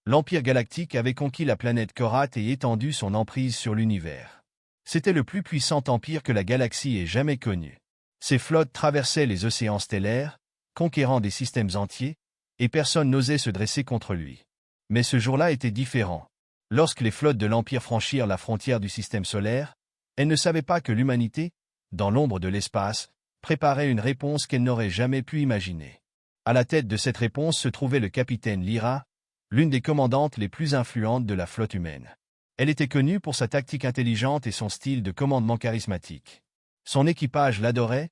L'Empire galactique avait conquis la planète Korat et étendu son emprise sur l'univers. C'était le plus puissant empire que la galaxie ait jamais connu. Ses flottes traversaient les océans stellaires, conquérant des systèmes entiers, et personne n'osait se dresser contre lui. Mais ce jour-là était différent. Lorsque les flottes de l'Empire franchirent la frontière du système solaire, elles ne savaient pas que l'humanité, dans l'ombre de l'espace, préparait une réponse qu'elle n'aurait jamais pu imaginer. À la tête de cette réponse se trouvait le capitaine Lyra, l'une des commandantes les plus influentes de la flotte humaine. Elle était connue pour sa tactique intelligente et son style de commandement charismatique. Son équipage l'adorait,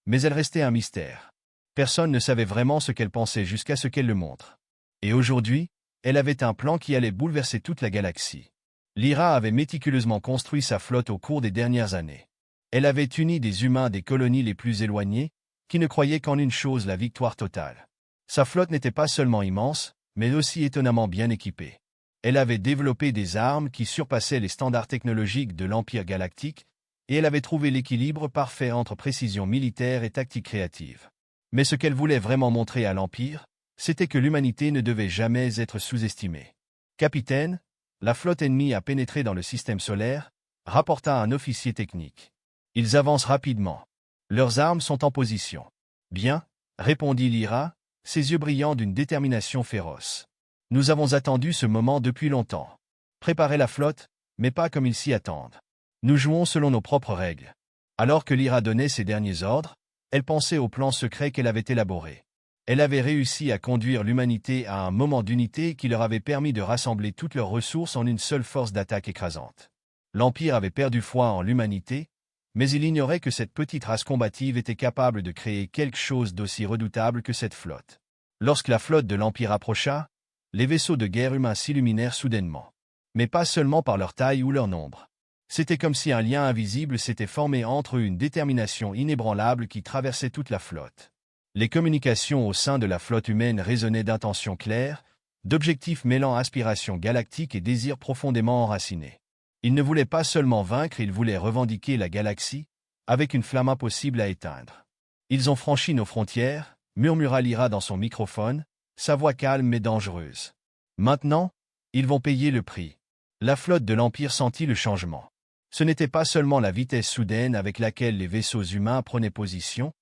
mais elle restait un mystère. Personne ne savait vraiment ce qu'elle pensait jusqu'à ce qu'elle le montre. Et aujourd'hui, elle avait un plan qui allait bouleverser toute la galaxie. Lyra avait méticuleusement construit sa flotte au cours des dernières années. Elle avait uni des humains des colonies les plus éloignées, qui ne croyaient qu'en une chose, la victoire totale. Sa flotte n'était pas seulement immense, mais aussi étonnamment bien équipée. Elle avait développé des armes qui surpassaient les standards technologiques de l'Empire galactique, et elle avait trouvé l'équilibre parfait entre précision militaire et tactique créative. Mais ce qu'elle voulait vraiment montrer à l'Empire, c'était que l'humanité ne devait jamais être sous-estimée. « Capitaine, la flotte ennemie a pénétré dans le système solaire », rapporta un officier technique. « Ils avancent rapidement. Leurs armes sont en position. »« Bien, » répondit Lyra, ses yeux brillants d'une détermination féroce. « Nous avons attendu ce moment depuis longtemps. Préparez la flotte, mais pas comme ils s'y attendent. Nous jouons selon nos propres règles. » Alors que Lyra donnait ses derniers ordres, elle pensait au plan secret qu'elle avait élaboré. Elle avait réussi à conduire l'humanité à un moment d'unité qui leur avait permis de rassembler toutes leurs ressources en une seule force d'attaque écrasante. L'Empire avait perdu foi en l'humanité, mais il ignorait que cette petite race combative était capable de créer quelque chose d'aussi redoutable que cette flotte. Lorsque la flotte de l'Empire approcha, les vaisseaux de guerre humains s'illuminèrent soudainement. Mais pas seulement par leur taille ou leur nombre. C'était comme si un lien invisible s'était formé entre eux, une détermination inébranlable qui traversait toute la flotte. Les communications au sein de la flotte humaine résonnaient d'intentions claires, d'objectifs mêlant aspiration galactique et désir profondément enracinés. Ils ne voulaient pas seulement vaincre, ils voulaient revendiquer la galaxie, avec une flamme impossible à éteindre. « Ils ont franchi nos frontières », murmura Lyra dans son microphone, sa voix calme mais dangereuse. « Maintenant, ils vont payer le prix. » La flotte de l'Empire sentit le changement. Ce n'était pas seulement la vitesse soudaine avec laquelle les vaisseaux humains prenaient position,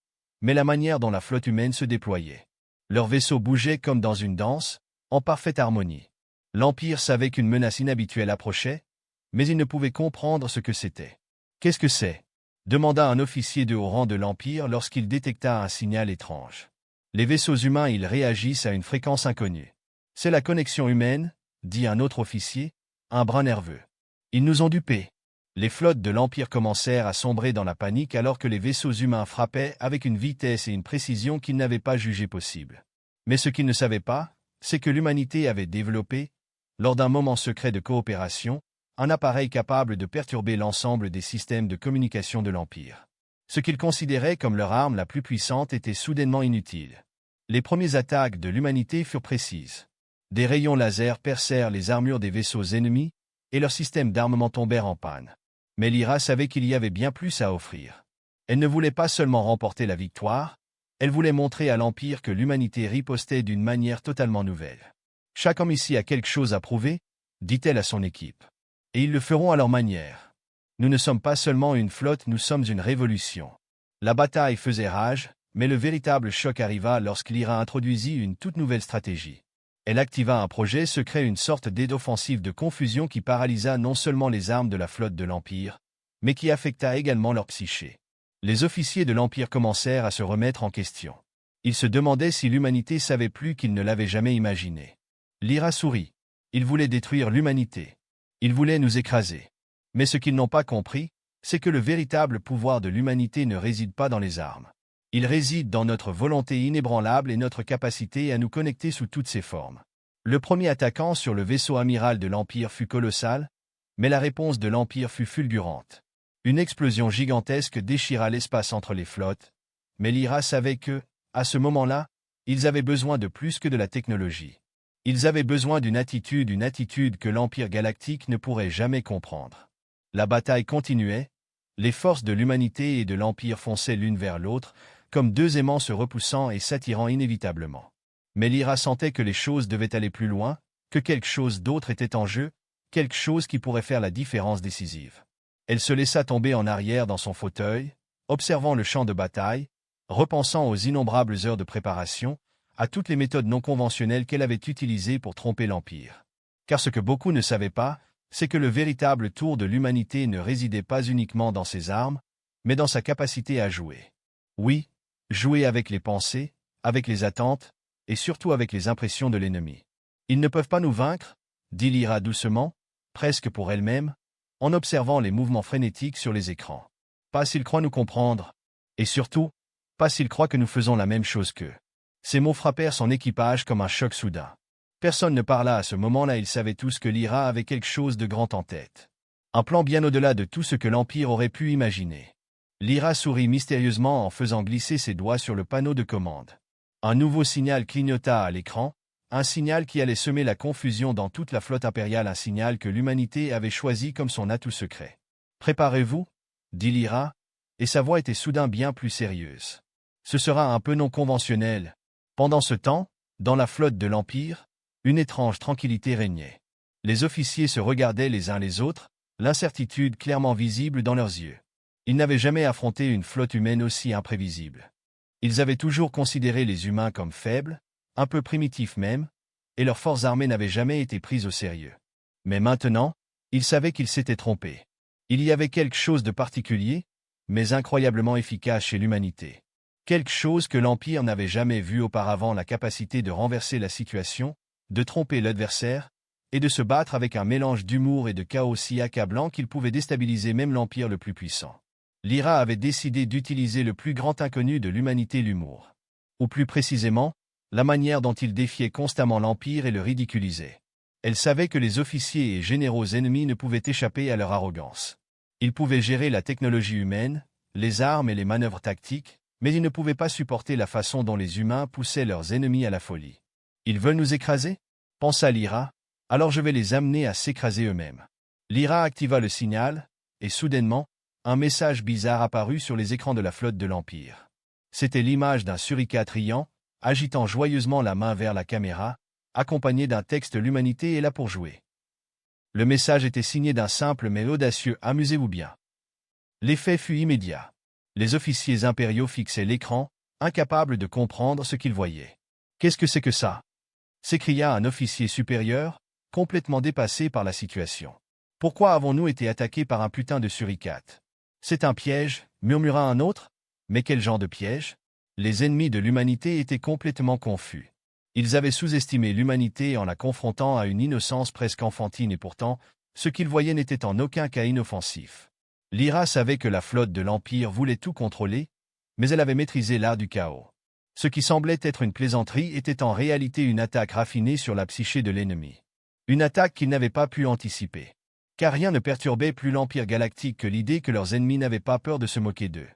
mais la manière dont la flotte humaine se déployait. Leurs vaisseaux bougeaient comme dans une danse, en parfaite harmonie. L'Empire savait qu'une menace inhabituelle approchait, mais il ne pouvait comprendre ce que c'était. « Qu'est-ce que c'est » demanda un officier de haut rang de l'Empire lorsqu'il détecta un signal étrange. Les vaisseaux humains, ils réagissent à une fréquence inconnue. « C'est la connexion humaine » dit un autre officier, un brin nerveux. « Ils nous ont dupés. » Les flottes de l'Empire commencèrent à sombrer dans la panique alors que les vaisseaux humains frappaient avec une vitesse et une précision qu'ils n'avaient pas jugé possible. Mais ce qu'ils ne savaient pas, c'est que l'humanité avait développé, lors d'un moment secret de coopération, un appareil capable de perturber l'ensemble des systèmes de communication de l'Empire. Ce qu'ils considéraient comme leur arme la plus puissante était soudainement inutile. Les premières attaques de l'humanité furent précises. Des rayons laser percèrent les armures des vaisseaux ennemis, et leurs systèmes d'armement tombèrent en panne. Mais Lyra savait qu'il y avait bien plus à offrir. Elle ne voulait pas seulement remporter la victoire, elle voulait montrer à l'Empire que l'humanité ripostait d'une manière totalement nouvelle. « Chaque homme ici a quelque chose à prouver » dit-elle à son équipe. « Et ils le feront à leur manière. Nous ne sommes pas seulement une flotte, nous sommes une révolution. » La bataille faisait rage, mais le véritable choc arriva lorsque Lyra introduisit une toute nouvelle stratégie. Elle activa un projet secret, une sorte d'aide offensive de confusion qui paralysa non seulement les armes de la flotte de l'Empire, mais qui affecta également leur psyché. Les officiers de l'Empire commencèrent à se remettre en question. Ils se demandaient si l'humanité savait plus qu'ils ne l'avaient jamais imaginé. Lyra sourit. Ils voulaient détruire l'humanité. Ils voulaient nous écraser. Mais ce qu'ils n'ont pas compris, c'est que le véritable pouvoir de l'humanité ne réside pas dans les armes. Il réside dans notre volonté inébranlable et notre capacité à nous connecter sous toutes ses formes. Le premier attaquant sur le vaisseau amiral de l'Empire fut colossal, mais la réponse de l'Empire fut fulgurante. Une explosion gigantesque déchira l'espace entre les flottes, mais Lyra savait que, à ce moment-là, ils avaient besoin de plus que de la technologie. Ils avaient besoin d'une attitude que l'Empire galactique ne pourrait jamais comprendre. La bataille continuait, les forces de l'humanité et de l'Empire fonçaient l'une vers l'autre, comme deux aimants se repoussant et s'attirant inévitablement. Mais Lyra sentait que les choses devaient aller plus loin, que quelque chose d'autre était en jeu, quelque chose qui pourrait faire la différence décisive. Elle se laissa tomber en arrière dans son fauteuil, observant le champ de bataille, repensant aux innombrables heures de préparation, à toutes les méthodes non conventionnelles qu'elle avait utilisées pour tromper l'Empire. Car ce que beaucoup ne savaient pas, c'est que le véritable tour de l'humanité ne résidait pas uniquement dans ses armes, mais dans sa capacité à jouer. Oui, jouer avec les pensées, avec les attentes, et surtout avec les impressions de l'ennemi. Ils ne peuvent pas nous vaincre, dit Lyra doucement, presque pour elle-même, en observant les mouvements frénétiques sur les écrans. Pas s'ils croient nous comprendre, et surtout, pas s'ils croient que nous faisons la même chose qu'eux. Ces mots frappèrent son équipage comme un choc soudain. Personne ne parla à ce moment-là, ils savaient tous que Lyra avait quelque chose de grand en tête. Un plan bien au-delà de tout ce que l'Empire aurait pu imaginer. Lyra sourit mystérieusement en faisant glisser ses doigts sur le panneau de commande. Un nouveau signal clignota à l'écran, un signal qui allait semer la confusion dans toute la flotte impériale, un signal que l'humanité avait choisi comme son atout secret. « Préparez-vous » dit Lyra, et sa voix était soudain bien plus sérieuse. « Ce sera un peu non conventionnel. » Pendant ce temps, dans la flotte de l'Empire, une étrange tranquillité régnait. Les officiers se regardaient les uns les autres, l'incertitude clairement visible dans leurs yeux. Ils n'avaient jamais affronté une flotte humaine aussi imprévisible. Ils avaient toujours considéré les humains comme faibles, un peu primitifs même, et leurs forces armées n'avaient jamais été prises au sérieux. Mais maintenant, ils savaient qu'ils s'étaient trompés. Il y avait quelque chose de particulier, mais incroyablement efficace chez l'humanité. Quelque chose que l'Empire n'avait jamais vu auparavant, la capacité de renverser la situation, de tromper l'adversaire, et de se battre avec un mélange d'humour et de chaos si accablant qu'il pouvait déstabiliser même l'Empire le plus puissant. Lyra avait décidé d'utiliser le plus grand inconnu de l'humanité, l'humour. Ou plus précisément, la manière dont il défiait constamment l'Empire et le ridiculisait. Elle savait que les officiers et généraux ennemis ne pouvaient échapper à leur arrogance. Ils pouvaient gérer la technologie humaine, les armes et les manœuvres tactiques, mais ils ne pouvaient pas supporter la façon dont les humains poussaient leurs ennemis à la folie. « Ils veulent nous écraser ?» pensa Lyra. « Alors je vais les amener à s'écraser eux-mêmes. » Lyra activa le signal, et soudainement, un message bizarre apparut sur les écrans de la flotte de l'Empire. C'était l'image d'un suricate riant, agitant joyeusement la main vers la caméra, accompagné d'un texte « L'humanité est là pour jouer ». Le message était signé d'un simple mais audacieux « Amusez-vous bien ». L'effet fut immédiat. Les officiers impériaux fixaient l'écran, incapables de comprendre ce qu'ils voyaient. « Qu'est-ce que c'est que ça ?» s'écria un officier supérieur, complètement dépassé par la situation. « Pourquoi avons-nous été attaqués par un putain de suricate ? » « C'est un piège, murmura un autre. « Mais quel genre de piège ?» Les ennemis de l'humanité étaient complètement confus. Ils avaient sous-estimé l'humanité en la confrontant à une innocence presque enfantine et pourtant, ce qu'ils voyaient n'était en aucun cas inoffensif. Lyra savait que la flotte de l'Empire voulait tout contrôler, mais elle avait maîtrisé l'art du chaos. Ce qui semblait être une plaisanterie était en réalité une attaque raffinée sur la psyché de l'ennemi. Une attaque qu'ils n'avaient pas pu anticiper. Car rien ne perturbait plus l'Empire galactique que l'idée que leurs ennemis n'avaient pas peur de se moquer d'eux.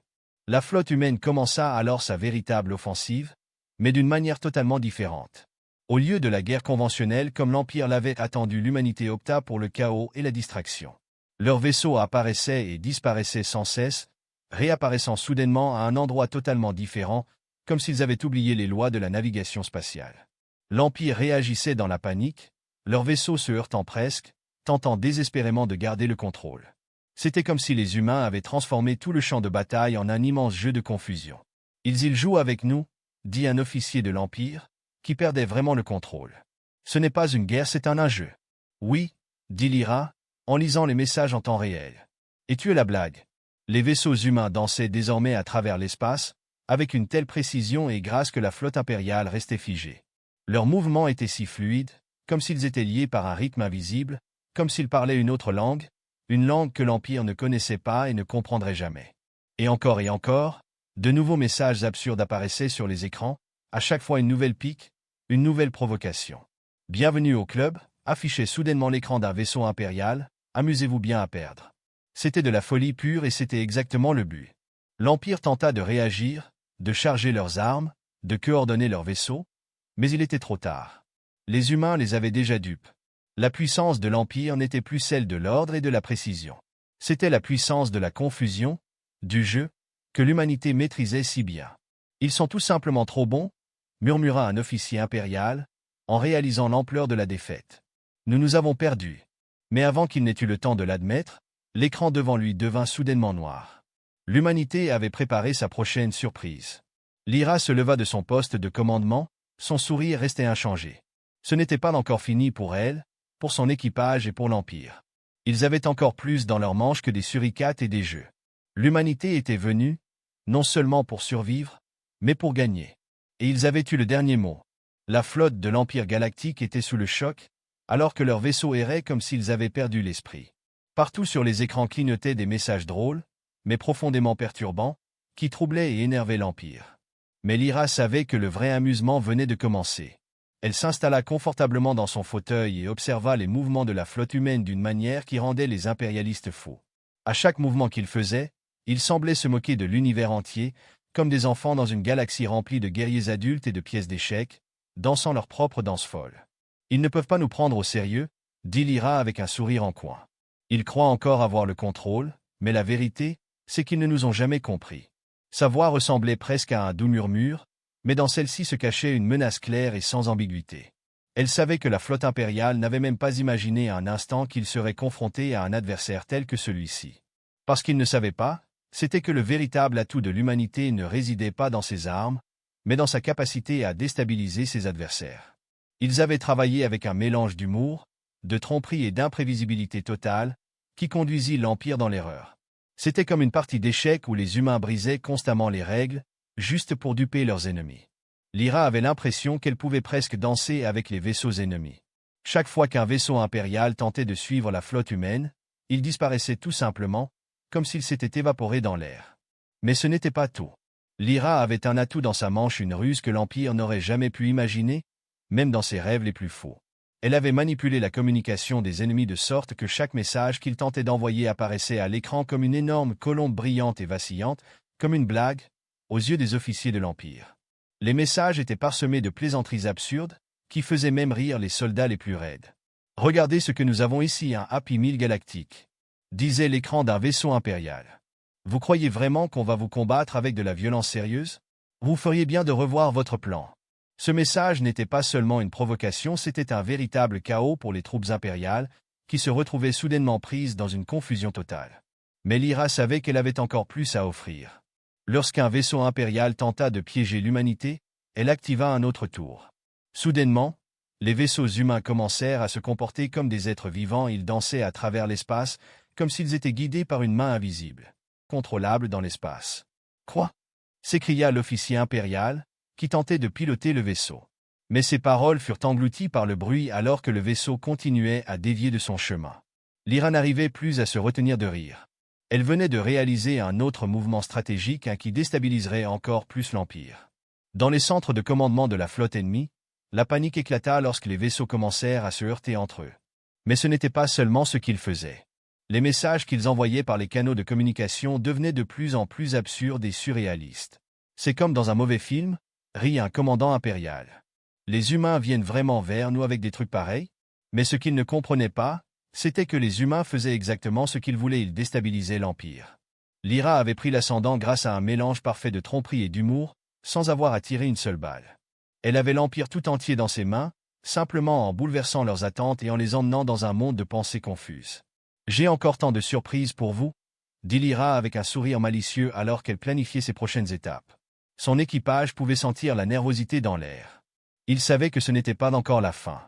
La flotte humaine commença alors sa véritable offensive, mais d'une manière totalement différente. Au lieu de la guerre conventionnelle comme l'Empire l'avait attendu, l'humanité opta pour le chaos et la distraction. Leurs vaisseaux apparaissaient et disparaissaient sans cesse, réapparaissant soudainement à un endroit totalement différent, comme s'ils avaient oublié les lois de la navigation spatiale. L'Empire réagissait dans la panique, leurs vaisseaux se heurtant presque, tentant désespérément de garder le contrôle. C'était comme si les humains avaient transformé tout le champ de bataille en un immense jeu de confusion. « Ils jouent avec nous », dit un officier de l'Empire, qui perdait vraiment le contrôle. « Ce n'est pas une guerre, c'est un jeu. »« Oui », dit Lyra, en lisant les messages en temps réel. « Et tu es la blague. » Les vaisseaux humains dansaient désormais à travers l'espace, avec une telle précision et grâce que la flotte impériale restait figée. Leurs mouvements étaient si fluides, comme s'ils étaient liés par un rythme invisible, comme s'ils parlaient une autre langue, une langue que l'Empire ne connaissait pas et ne comprendrait jamais. Et encore, de nouveaux messages absurdes apparaissaient sur les écrans, à chaque fois une nouvelle pique, une nouvelle provocation. « Bienvenue au club », affichait soudainement l'écran d'un vaisseau impérial, « amusez-vous bien à perdre ». C'était de la folie pure et c'était exactement le but. L'Empire tenta de réagir, de charger leurs armes, de coordonner leurs vaisseaux, mais il était trop tard. Les humains les avaient déjà dupes. La puissance de l'Empire n'était plus celle de l'ordre et de la précision. C'était la puissance de la confusion, du jeu, que l'humanité maîtrisait si bien. « Ils sont tout simplement trop bons », murmura un officier impérial, en réalisant l'ampleur de la défaite. Nous nous avons perdus. Mais avant qu'il n'ait eu le temps de l'admettre, l'écran devant lui devint soudainement noir. L'humanité avait préparé sa prochaine surprise. Lyra se leva de son poste de commandement, son sourire restait inchangé. Ce n'était pas encore fini pour elle, pour son équipage et pour l'Empire. Ils avaient encore plus dans leurs manches que des suricates et des jeux. L'humanité était venue, non seulement pour survivre, mais pour gagner. Et ils avaient eu le dernier mot. La flotte de l'Empire galactique était sous le choc, alors que leurs vaisseaux erraient comme s'ils avaient perdu l'esprit. Partout sur les écrans clignotaient des messages drôles, mais profondément perturbants, qui troublaient et énervaient l'Empire. Mais Lyra savait que le vrai amusement venait de commencer. Elle s'installa confortablement dans son fauteuil et observa les mouvements de la flotte humaine d'une manière qui rendait les impérialistes fous. À chaque mouvement qu'ils faisaient, ils semblaient se moquer de l'univers entier, comme des enfants dans une galaxie remplie de guerriers adultes et de pièces d'échecs, dansant leur propre danse folle. Ils ne peuvent pas nous prendre au sérieux, dit Lyra avec un sourire en coin. Ils croient encore avoir le contrôle, mais la vérité, c'est qu'ils ne nous ont jamais compris. Sa voix ressemblait presque à un doux murmure, mais dans celle-ci se cachait une menace claire et sans ambiguïté. Elle savait que la flotte impériale n'avait même pas imaginé un instant qu'il serait confronté à un adversaire tel que celui-ci. Parce qu'il ne savait pas, c'était que le véritable atout de l'humanité ne résidait pas dans ses armes, mais dans sa capacité à déstabiliser ses adversaires. Ils avaient travaillé avec un mélange d'humour, de tromperie et d'imprévisibilité totale, qui conduisit l'Empire dans l'erreur. C'était comme une partie d'échecs où les humains brisaient constamment les règles, juste pour duper leurs ennemis. Lyra avait l'impression qu'elle pouvait presque danser avec les vaisseaux ennemis. Chaque fois qu'un vaisseau impérial tentait de suivre la flotte humaine, il disparaissait tout simplement, comme s'il s'était évaporé dans l'air. Mais ce n'était pas tout. Lyra avait un atout dans sa manche, une ruse que l'Empire n'aurait jamais pu imaginer, même dans ses rêves les plus faux. Elle avait manipulé la communication des ennemis de sorte que chaque message qu'il tentait d'envoyer apparaissait à l'écran comme une énorme colombe brillante et vacillante, comme une blague, aux yeux des officiers de l'Empire. Les messages étaient parsemés de plaisanteries absurdes, qui faisaient même rire les soldats les plus raides. « Regardez ce que nous avons ici, un Happy Meal galactique », disait l'écran d'un vaisseau impérial. « Vous croyez vraiment qu'on va vous combattre avec de la violence sérieuse? Vous feriez bien de revoir votre plan. » Ce message n'était pas seulement une provocation, c'était un véritable chaos pour les troupes impériales, qui se retrouvaient soudainement prises dans une confusion totale. Mais Lyra savait qu'elle avait encore plus à offrir. Lorsqu'un vaisseau impérial tenta de piéger l'humanité, elle activa un autre tour. Soudainement, les vaisseaux humains commencèrent à se comporter comme des êtres vivants, ils dansaient à travers l'espace, comme s'ils étaient guidés par une main invisible, contrôlable dans l'espace. « Quoi » s'écria l'officier impérial, qui tentait de piloter le vaisseau. Mais ses paroles furent englouties par le bruit alors que le vaisseau continuait à dévier de son chemin. Lyra n'arrivait plus à se retenir de rire. Elle venait de réaliser un autre mouvement stratégique qui déstabiliserait encore plus l'Empire. Dans les centres de commandement de la flotte ennemie, la panique éclata lorsque les vaisseaux commencèrent à se heurter entre eux. Mais ce n'était pas seulement ce qu'ils faisaient. Les messages qu'ils envoyaient par les canaux de communication devenaient de plus en plus absurdes et surréalistes. C'est comme dans un mauvais film, rit un commandant impérial. Les humains viennent vraiment vers nous avec des trucs pareils? Mais ce qu'ils ne comprenaient pas, c'était que les humains faisaient exactement ce qu'ils voulaient, ils déstabilisaient l'Empire. Lyra avait pris l'ascendant grâce à un mélange parfait de tromperie et d'humour, sans avoir à tirer une seule balle. Elle avait l'Empire tout entier dans ses mains, simplement en bouleversant leurs attentes et en les emmenant dans un monde de pensées confuses. « J'ai encore tant de surprises pour vous », dit Lyra avec un sourire malicieux alors qu'elle planifiait ses prochaines étapes. Son équipage pouvait sentir la nervosité dans l'air. Il savait que ce n'était pas encore la fin.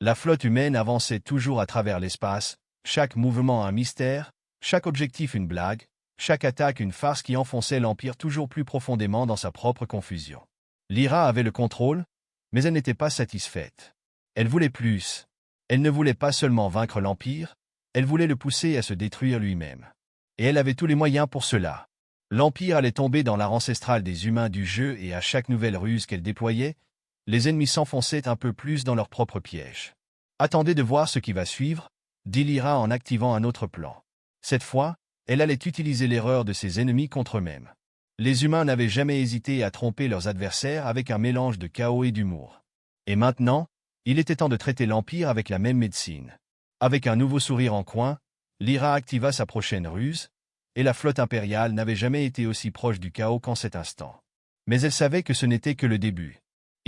La flotte humaine avançait toujours à travers l'espace, chaque mouvement un mystère, chaque objectif une blague, chaque attaque une farce qui enfonçait l'Empire toujours plus profondément dans sa propre confusion. Lyra avait le contrôle, mais elle n'était pas satisfaite. Elle voulait plus. Elle ne voulait pas seulement vaincre l'Empire, elle voulait le pousser à se détruire lui-même. Et elle avait tous les moyens pour cela. L'Empire allait tomber dans l'art ancestral des humains du jeu et à chaque nouvelle ruse qu'elle déployait, les ennemis s'enfonçaient un peu plus dans leur propre piège. « Attendez de voir ce qui va suivre », dit Lyra en activant un autre plan. Cette fois, elle allait utiliser l'erreur de ses ennemis contre eux-mêmes. Les humains n'avaient jamais hésité à tromper leurs adversaires avec un mélange de chaos et d'humour. Et maintenant, il était temps de traiter l'Empire avec la même médecine. Avec un nouveau sourire en coin, Lyra activa sa prochaine ruse, et la flotte impériale n'avait jamais été aussi proche du chaos qu'en cet instant. Mais elle savait que ce n'était que le début.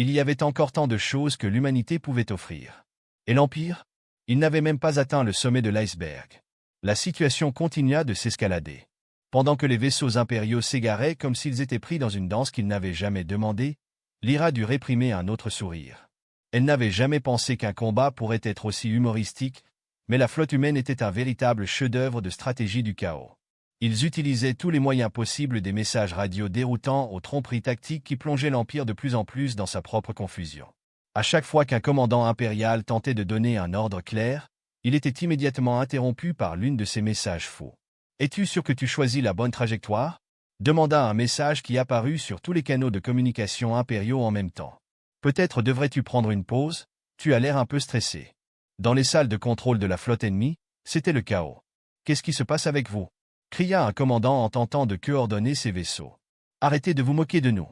Il y avait encore tant de choses que l'humanité pouvait offrir. Et l'Empire? Il n'avait même pas atteint le sommet de l'iceberg. La situation continua de s'escalader. Pendant que les vaisseaux impériaux s'égaraient comme s'ils étaient pris dans une danse qu'ils n'avaient jamais demandée, Lyra dut réprimer un autre sourire. Elle n'avait jamais pensé qu'un combat pourrait être aussi humoristique, mais la flotte humaine était un véritable chef-d'œuvre de stratégie du chaos. Ils utilisaient tous les moyens possibles, des messages radio déroutants aux tromperies tactiques qui plongeaient l'Empire de plus en plus dans sa propre confusion. À chaque fois qu'un commandant impérial tentait de donner un ordre clair, il était immédiatement interrompu par l'une de ces messages faux. « Es-tu sûr que tu choisis la bonne trajectoire ?» demanda un message qui apparut sur tous les canaux de communication impériaux en même temps. « Peut-être devrais-tu prendre une pause, tu as l'air un peu stressé. » Dans les salles de contrôle de la flotte ennemie, c'était le chaos. « Qu'est-ce qui se passe avec vous ?» cria un commandant en tentant de coordonner ses vaisseaux. « Arrêtez de vous moquer de nous. »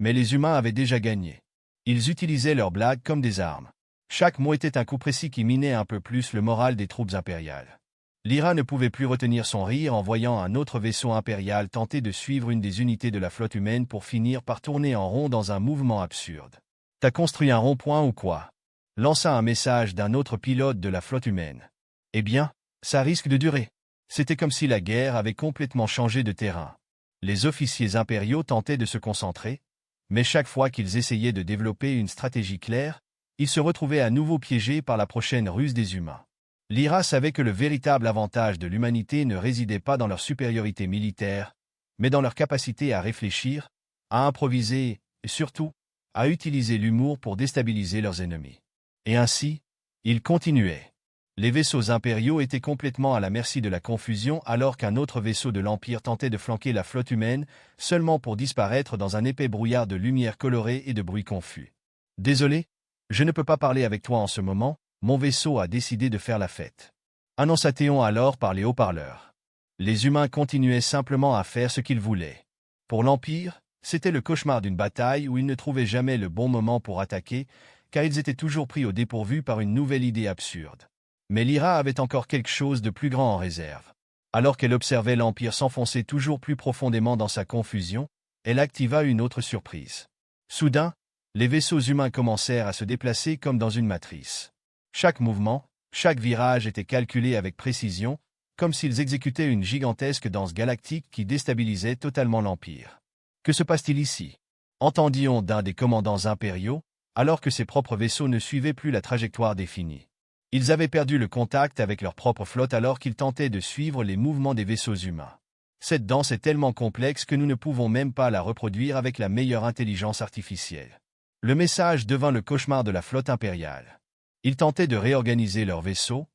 Mais les humains avaient déjà gagné. Ils utilisaient leurs blagues comme des armes. Chaque mot était un coup précis qui minait un peu plus le moral des troupes impériales. Lyra ne pouvait plus retenir son rire en voyant un autre vaisseau impérial tenter de suivre une des unités de la flotte humaine pour finir par tourner en rond dans un mouvement absurde. « T'as construit un rond-point ou quoi ?» lança un message d'un autre pilote de la flotte humaine. « Eh bien, ça risque de durer. » C'était comme si la guerre avait complètement changé de terrain. Les officiers impériaux tentaient de se concentrer, mais chaque fois qu'ils essayaient de développer une stratégie claire, ils se retrouvaient à nouveau piégés par la prochaine ruse des humains. Lyra savait que le véritable avantage de l'humanité ne résidait pas dans leur supériorité militaire, mais dans leur capacité à réfléchir, à improviser et surtout, à utiliser l'humour pour déstabiliser leurs ennemis. Et ainsi, ils continuaient. Les vaisseaux impériaux étaient complètement à la merci de la confusion alors qu'un autre vaisseau de l'Empire tentait de flanquer la flotte humaine, seulement pour disparaître dans un épais brouillard de lumière colorée et de bruit confus. « Désolé, je ne peux pas parler avec toi en ce moment, mon vaisseau a décidé de faire la fête. » annonça Théon alors par les haut-parleurs. Les humains continuaient simplement à faire ce qu'ils voulaient. Pour l'Empire, c'était le cauchemar d'une bataille où ils ne trouvaient jamais le bon moment pour attaquer, car ils étaient toujours pris au dépourvu par une nouvelle idée absurde. Mais Lyra avait encore quelque chose de plus grand en réserve. Alors qu'elle observait l'Empire s'enfoncer toujours plus profondément dans sa confusion, elle activa une autre surprise. Soudain, les vaisseaux humains commencèrent à se déplacer comme dans une matrice. Chaque mouvement, chaque virage était calculé avec précision, comme s'ils exécutaient une gigantesque danse galactique qui déstabilisait totalement l'Empire. « Que se passe-t-il ici ?» entendit-on d'un des commandants impériaux, alors que ses propres vaisseaux ne suivaient plus la trajectoire définie. Ils avaient perdu le contact avec leur propre flotte alors qu'ils tentaient de suivre les mouvements des vaisseaux humains. Cette danse est tellement complexe que nous ne pouvons même pas la reproduire avec la meilleure intelligence artificielle. Le message devint le cauchemar de la flotte impériale. Ils tentaient de réorganiser leurs vaisseaux,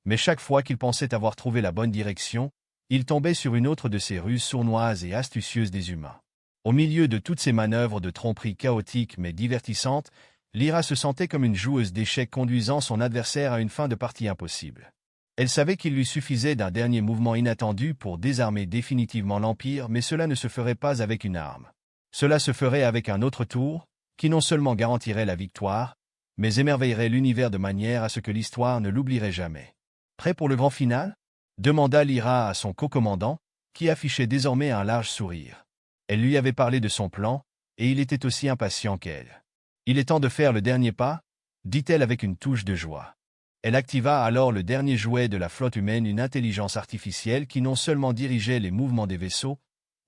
mais chaque fois qu'ils pensaient avoir trouvé la bonne direction, ils tombaient sur une autre de ces ruses sournoises et astucieuses des humains. Au milieu de toutes ces manœuvres de tromperie chaotiques mais divertissantes, Lyra se sentait comme une joueuse d'échecs conduisant son adversaire à une fin de partie impossible. Elle savait qu'il lui suffisait d'un dernier mouvement inattendu pour désarmer définitivement l'Empire, mais cela ne se ferait pas avec une arme. Cela se ferait avec un autre tour, qui non seulement garantirait la victoire, mais émerveillerait l'univers de manière à ce que l'histoire ne l'oublierait jamais. « Prêt pour le grand final ?» demanda Lyra à son co-commandant, qui affichait désormais un large sourire. Elle lui avait parlé de son plan, et il était aussi impatient qu'elle. « Il est temps de faire le dernier pas » dit-elle avec une touche de joie. Elle activa alors le dernier jouet de la flotte humaine, une intelligence artificielle qui non seulement dirigeait les mouvements des vaisseaux,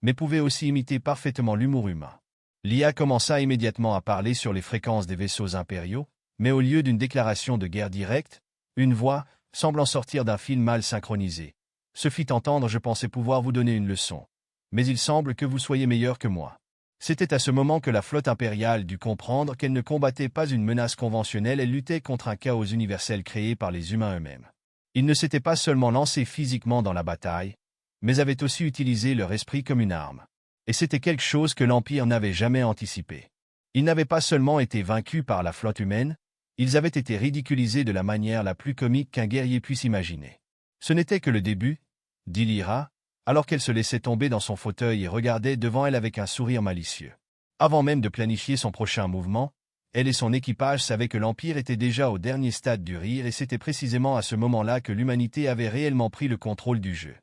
mais pouvait aussi imiter parfaitement l'humour humain. L'IA commença immédiatement à parler sur les fréquences des vaisseaux impériaux, mais au lieu d'une déclaration de guerre directe, une voix, semblant sortir d'un film mal synchronisé, se fit entendre. « Je pensais pouvoir vous donner une leçon. Mais il semble que vous soyez meilleur que moi. » C'était à ce moment que la flotte impériale dut comprendre qu'elle ne combattait pas une menace conventionnelle, elle luttait contre un chaos universel créé par les humains eux-mêmes. Ils ne s'étaient pas seulement lancés physiquement dans la bataille, mais avaient aussi utilisé leur esprit comme une arme. Et c'était quelque chose que l'Empire n'avait jamais anticipé. Ils n'avaient pas seulement été vaincus par la flotte humaine, ils avaient été ridiculisés de la manière la plus comique qu'un guerrier puisse imaginer. « Ce n'était que le début, » dit Lyra, alors qu'elle se laissait tomber dans son fauteuil et regardait devant elle avec un sourire malicieux. Avant même de planifier son prochain mouvement, elle et son équipage savaient que l'Empire était déjà au dernier stade du rire et c'était précisément à ce moment-là que l'humanité avait réellement pris le contrôle du jeu.